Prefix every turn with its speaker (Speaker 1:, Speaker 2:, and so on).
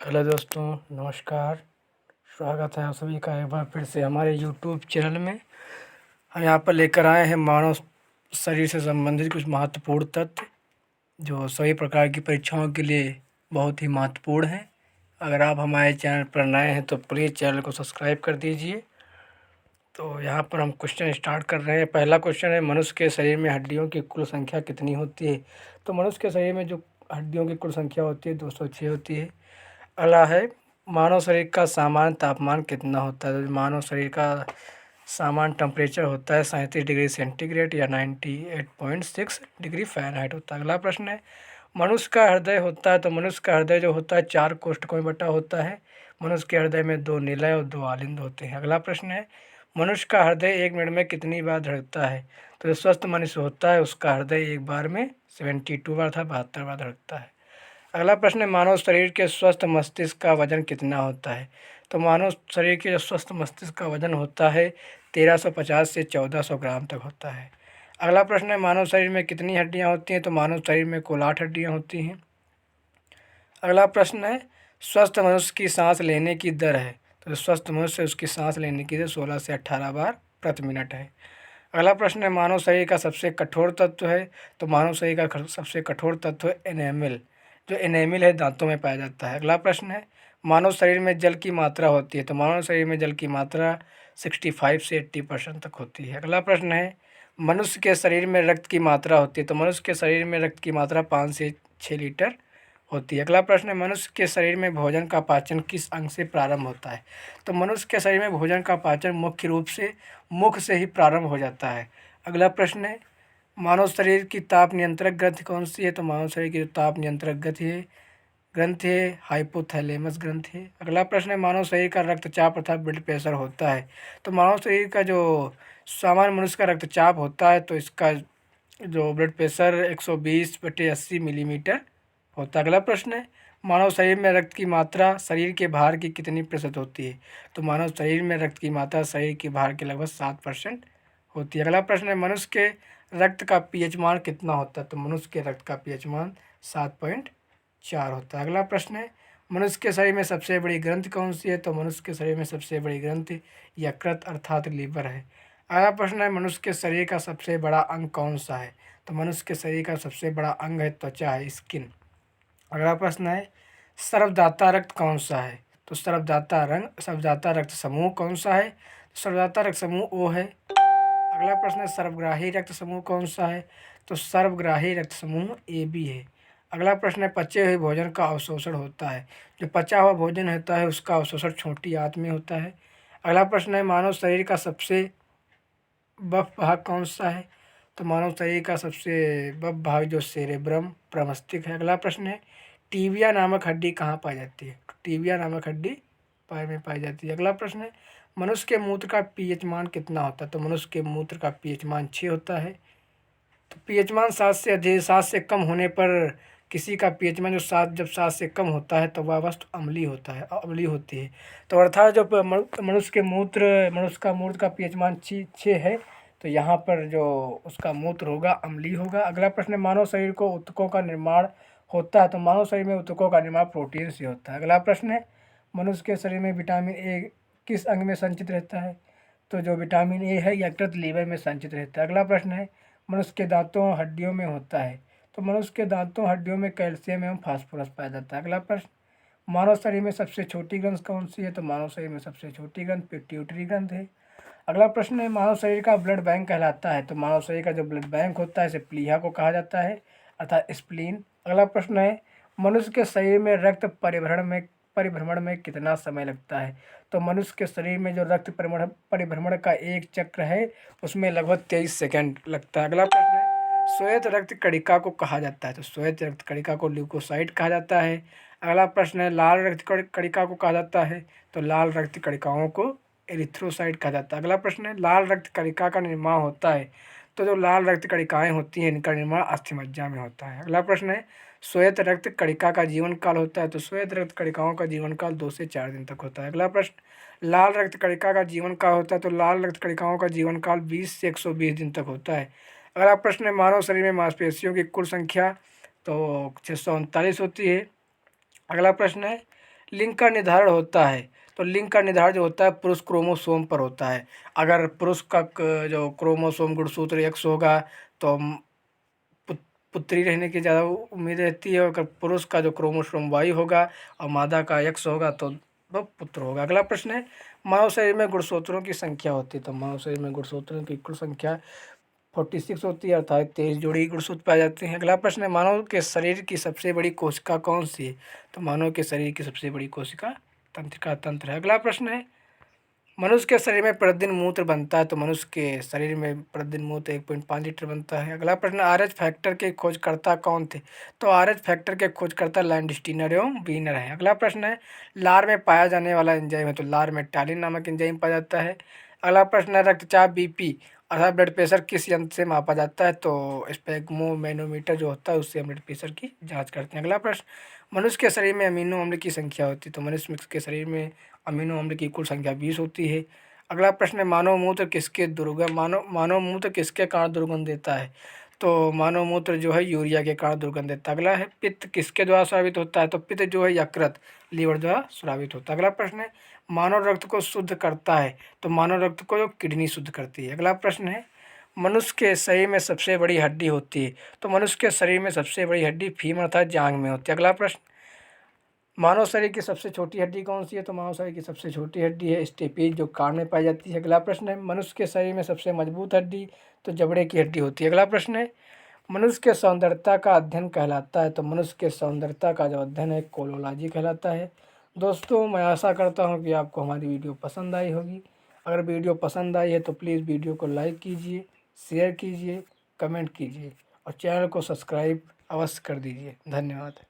Speaker 1: Hello दोस्तों, नमस्कार। स्वागत है आप सभी का एक बार फिर से हमारे यूट्यूब चैनल में। हम यहाँ पर लेकर आए हैं मानव शरीर से संबंधित कुछ महत्वपूर्ण तथ्य जो सभी प्रकार की परीक्षाओं के लिए बहुत ही महत्वपूर्ण हैं। अगर आप हमारे चैनल पर नए हैं तो प्लीज़ चैनल को सब्सक्राइब कर दीजिए। तो यहाँ पर हम क्वेश्चन स्टार्ट कर रहे हैं। पहला क्वेश्चन है, मनुष्य के शरीर में हड्डियों की कुल संख्या कितनी होती है? तो मनुष्य के शरीर में जो हड्डियों की कुल संख्या होती है 206 होती है। अगला है, मानव शरीर का सामान्य तापमान कितना होता है? तो मानव शरीर का सामान्य टेम्परेचर होता है 37 डिग्री सेंटीग्रेड या 98.6 डिग्री फ़ारेनहाइट होता है। अगला प्रश्न है, मनुष्य का हृदय होता है तो मनुष्य का हृदय जो होता है 4 कोष्ठकों में बटा होता है। मनुष्य के हृदय में 2 निलय और 2 आलिंद होते हैं। अगला प्रश्न है, मनुष्य का हृदय 1 मिनट में कितनी बार धड़कता है? तो जो स्वस्थ मनुष्य होता है उसका हृदय एक बार में 72 बार था 72 बार धड़कता है। अगला प्रश्न है, मानव शरीर के स्वस्थ मस्तिष्क का वजन कितना होता है? तो मानव शरीर के जो स्वस्थ मस्तिष्क का वजन होता है 1350 से 1400 ग्राम तक होता है। अगला प्रश्न है, मानव शरीर में कितनी हड्डियां होती हैं? तो मानव शरीर में कुल 8 हड्डियां होती हैं। अगला प्रश्न है, स्वस्थ मनुष्य की सांस लेने की दर है? तो जो स्वस्थ मनुष्य है उसकी सांस लेने की दर 16 से 18 बार प्रति मिनट है। अगला प्रश्न है, मानव शरीर का सबसे कठोर तत्व है? तो मानव शरीर का सबसे कठोर तत्व है एनेमिल। जो एनेमिल है दांतों में पाया जाता है। अगला प्रश्न है, मानव शरीर में जल की मात्रा होती है? तो मानव शरीर में जल की मात्रा 65 से 80% तक होती है। अगला प्रश्न है, मनुष्य के शरीर में रक्त की मात्रा होती है? तो मनुष्य के शरीर में रक्त की मात्रा 5 से 6 लीटर होती है। अगला प्रश्न है, मनुष्य के शरीर में भोजन का पाचन किस अंग से प्रारंभ होता है? तो मनुष्य के शरीर में भोजन का पाचन मुख्य रूप से मुख से ही प्रारंभ हो जाता है। अगला प्रश्न है, मानव शरीर की ताप नियंत्रक ग्रंथि कौन सी है? तो मानव शरीर की जो ताप नियंत्रक ग्रंथि है हाइपोथैलेमस ग्रंथि है। अगला प्रश्न है, मानव शरीर का रक्तचाप अर्थात ब्लड प्रेशर होता है? तो मानव शरीर का जो सामान्य मनुष्य का रक्तचाप होता है तो इसका जो ब्लड प्रेशर 120/80 मिलीमीटर होता है। अगला प्रश्न है, मानव शरीर में रक्त की मात्रा शरीर के भार की कितनी प्रतिशत होती है? तो मानव शरीर में रक्त की मात्रा शरीर के भार के लगभग 7% होती है। अगला प्रश्न है, मनुष्य के रक्त का पीएच मान कितना होता है? तो मनुष्य के रक्त का पीएच मान 7.4 होता है। अगला प्रश्न है, मनुष्य के शरीर में सबसे बड़ी ग्रंथि कौन सी है? तो मनुष्य के शरीर में सबसे बड़ी ग्रंथि यकृत अर्थात लीवर है। अगला प्रश्न है, मनुष्य के शरीर का सबसे बड़ा अंग कौन सा है? तो मनुष्य के शरीर का सबसे बड़ा अंग है त्वचा है, स्किन। अगला प्रश्न है, सर्वदाता रक्त कौन सा है? तो सर्वदाता रक्त समूह कौन सा है? सर्वदाता रक्त समूह ओ है। अगला प्रश्न है, सर्वग्राही रक्त समूह कौन सा है? तो सर्वग्राही रक्त समूह ए बी है। अगला प्रश्न है, पचे हुए भोजन का अवशोषण होता है? जो पचा हुआ भोजन होता है उसका अवशोषण छोटी आंत में होता है। अगला प्रश्न है, मानव शरीर का सबसे बफ भाग कौन सा है? तो मानव शरीर का सबसे बफ भाग जो सेरेब्रम प्रमस्तिष्क है। अगला प्रश्न है, टीबिया नामक हड्डी कहाँ पाई जाती है? तो टीबिया नामक हड्डी पैर में पाई जाती है। अगला प्रश्न है, मनुष्य के मूत्र का पीएच मान कितना होता है? तो मनुष्य के मूत्र का पीएच मान 6 होता है। तो पीएच मान 7 से कम होने पर किसी का पीएच मान जो 7 से कम होता है तो वह वस्तु अम्लीय होता है, अम्लीय होती है। तो अर्थात जो मनुष्य का मूत्र का पीएच मान 6 है तो यहाँ पर जो उसका मूत्र होगा अम्लीय होगा। अगला प्रश्न है, मानव शरीर को ऊतकों का निर्माण होता है? तो मानव शरीर में ऊतकों का निर्माण प्रोटीन से होता है। अगला प्रश्न है, मनुष्य के शरीर में विटामिन ए किस अंग में संचित रहता है? तो जो विटामिन ए है यकृत लीवर में संचित रहता है। अगला प्रश्न है, मनुष्य के दांतों हड्डियों में होता है? तो मनुष्य के दांतों हड्डियों में कैल्शियम एवं फास्फोरस पाया जाता है। अगला प्रश्न, मानव शरीर में सबसे छोटी ग्रंथ कौन सी है? तो मानव शरीर में सबसे छोटी ग्रंथ पिट्यूटरी ग्रंथ है। अगला प्रश्न है, मानव शरीर का ब्लड बैंक कहलाता है? तो मानव शरीर का जो ब्लड बैंक होता है इसे प्लीहा को कहा जाता है अर्थात स्प्लीन। अगला प्रश्न है, मनुष्य के शरीर में रक्त परिभ्रमण में कितना समय लगता है? तो मनुष्य के शरीर में जो रक्त परिभ्रमण का एक चक्र है उसमें लगभग 23 सेकंड लगता है। अगला प्रश्न है, श्वेत रक्त कणिका को कहा जाता है? तो श्वेत रक्त कणिका को ल्यूकोसाइट कहा जाता है। अगला प्रश्न है, लाल रक्त कणिका को कहा जाता है? तो लाल रक्त कणिकाओं को एरिथ्रोसाइट कहा जाता है। अगला प्रश्न है, लाल रक्त कणिका का निर्माण होता है? तो जो लाल रक्त कणिकाएं होती हैं इनका निर्माण अस्थिमज्जा में होता है। अगला प्रश्न है, श्वेत रक्त कणिका का जीवन काल होता है? तो श्वेत रक्त कणिकाओं का जीवन काल 2 से 4 दिन तक होता है। अगला प्रश्न, लाल रक्त कणिका का जीवन काल होता है? तो लाल रक्त कणिकाओं का जीवन काल 20 से 120 दिन तक होता है। अगला प्रश्न है, मानव शरीर में मांसपेशियों की कुल संख्या तो 639 होती है। अगला प्रश्न है, लिंग का निर्धारण होता है, तो लिंग का निर्धारण जो होता है पुरुष क्रोमोसोम पर होता है। अगर पुरुष का जो क्रोमोसोम गुणसूत्र X होगा तो पुत्री रहने की ज़्यादा उम्मीद रहती है। अगर पुरुष का जो क्रोमोसोम Y होगा और मादा का X होगा तो वह पुत्र होगा। अगला प्रश्न है, मानव शरीर में गुणसूत्रों की संख्या होती है, तो मानव शरीर में गुणसूत्रों की कुल संख्या 46 होती है, अर्थात 23 जोड़ी गुणसूत्र पाए जाते हैं। अगला प्रश्न है, मानव के शरीर की सबसे बड़ी कोशिका कौन सी है, तो मानव के शरीर की सबसे बड़ी कोशिका तंत्रिका तंत्र है। अगला प्रश्न है, मनुष्य के शरीर में प्रतिदिन मूत्र बनता है, तो मनुष्य के शरीर में प्रतिदिन मूत्र 1.5 लीटर बनता है। अगला प्रश्न, RH फैक्टर के खोजकर्ता कौन थे, तो RH फैक्टर के खोजकर्ता लैंडस्टीनर एवं वीनर हैं। अगला प्रश्न है, लार में पाया जाने वाला एंजाइम है, तो लार में टैलिन नामक एंजाइम पाया जाता है। अगला प्रश्न है, रक्तचाप BP अर्थात ब्लड प्रेशर किस यंत्र से मापा जाता है, तो स्पेग्मोमेनोमीटर जो होता है उससे हम ब्लड प्रेशर की जाँच करते हैं। अगला प्रश्न, मनुष्य के शरीर में अमीनो अम्ल की संख्या होती है, तो मनुष्य के शरीर में अमीनो अम्ल की कुल संख्या 20 होती है। अगला प्रश्न है, मानव मूत्र किसके कारण दुर्गंध देता है, तो मानव मूत्र जो है यूरिया के कारण दुर्गंध देता है। अगला है, पित्त किसके द्वारा स्रावित होता है, तो पित्त जो है यकृत लीवर द्वारा स्रावित होता है। अगला प्रश्न है, मानव रक्त को शुद्ध करता है, तो मानव रक्त को जो किडनी शुद्ध करती है। अगला प्रश्न है, मनुष्य के शरीर में सबसे बड़ी हड्डी होती है, तो मनुष्य के शरीर में सबसे बड़ी हड्डी फीमर अर्थात जांघ में होती है। अगला प्रश्न, मानव शरीर की सबसे छोटी हड्डी कौन सी है, तो मानव शरीर की सबसे छोटी हड्डी है स्टेपीज जो कान में पाई जाती है। अगला प्रश्न है, मनुष्य के शरीर में सबसे मजबूत हड्डी, तो जबड़े की हड्डी होती है। अगला प्रश्न है, मनुष्य के सौंदर्यता का अध्ययन कहलाता है, तो मनुष्य के सौंदर्यता का जो अध्ययन है कोलोलॉजी कहलाता है। दोस्तों, मैं आशा करता हूँ कि आपको हमारी वीडियो पसंद आई होगी। अगर वीडियो पसंद आई है तो प्लीज़ वीडियो को लाइक कीजिए, शेयर कीजिए, कमेंट कीजिए और चैनल को सब्सक्राइब अवश्य कर दीजिए। धन्यवाद।